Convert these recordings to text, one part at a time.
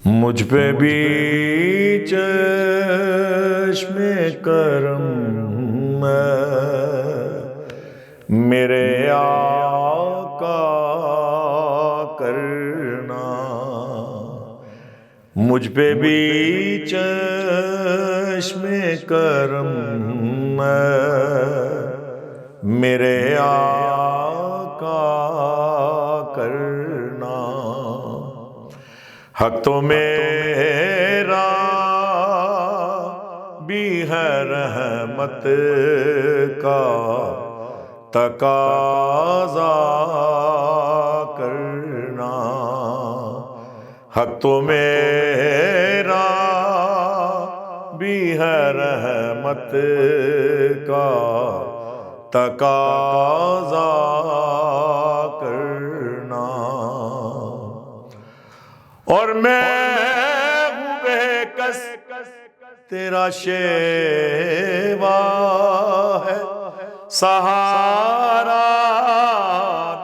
مجھ پہ بھی چشم کرم میرے آقا کرنا، مجھ پہ بھی چشم کرم میرے آقا کرنا۔ حق تو میرا بھی ہے رحمت کا تقاضا کرنا، حق تو میرا بھی ہے رحمت کا تقاضا کرنا۔ اور میں ہوں بے کس تیرا شیوا ہے سہارا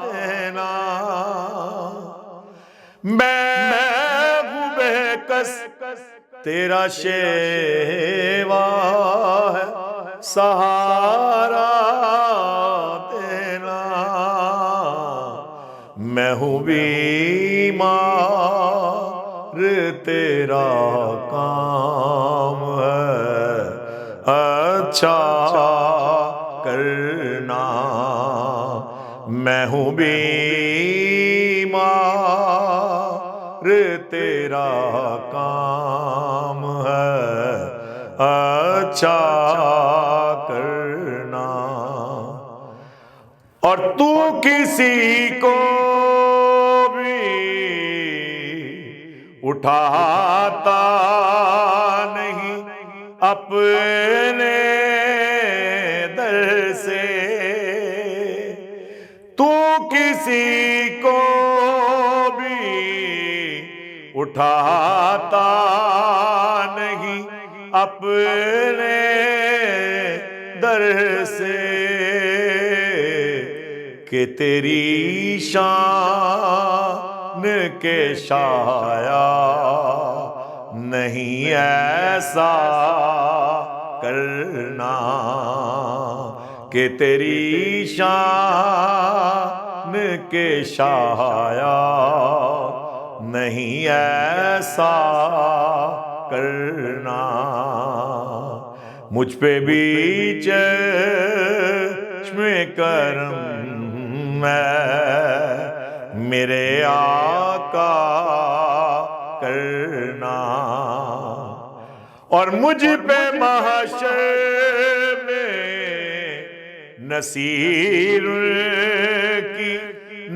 دینا، میں ہوں بے کس تیرا شیوا ہے سہارا دینا، میں ہوں بیمار تیرا کام ہے اچھا کرنا، میں ہوں بیمار تیرا کام ہے اچھا کرنا۔ اور تو کسی کو بھی اٹھاتا نہیں اپنے در سے، تو کسی کو بھی اٹھاتا نہیں اپنے در سے، کہ تیری شان کے شایا نہیں ایسا کرنا، کہ تیری شان کے شایا نہیں ایسا کرنا، مجھ پہ بھی چشم کرم میرے آقا کرنا، اور مجھ پہ محشر میں نصیر کی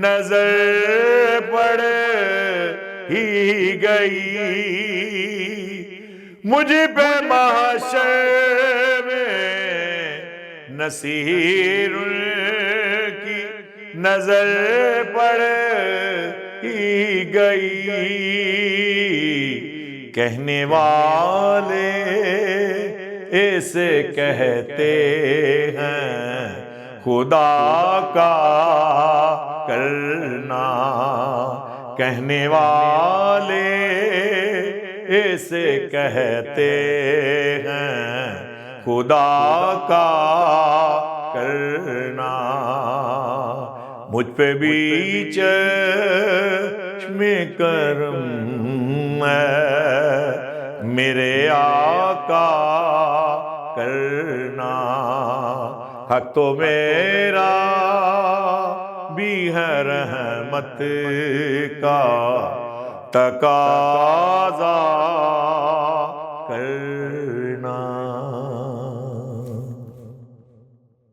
نظر پڑ ہی گئی، مجھ پہ محشر میں نصیر کی نظر پڑ ہی گئی، کہنے والے اسے کہتے ہیں خدا کا کرنا، کہنے والے اسے کہتے ہیں خدا کا کرنا، مجھ پہ بھی چشم کرم میرے آقا کرنا، حق تو میرا بھی ہے رحمت کا تقاضا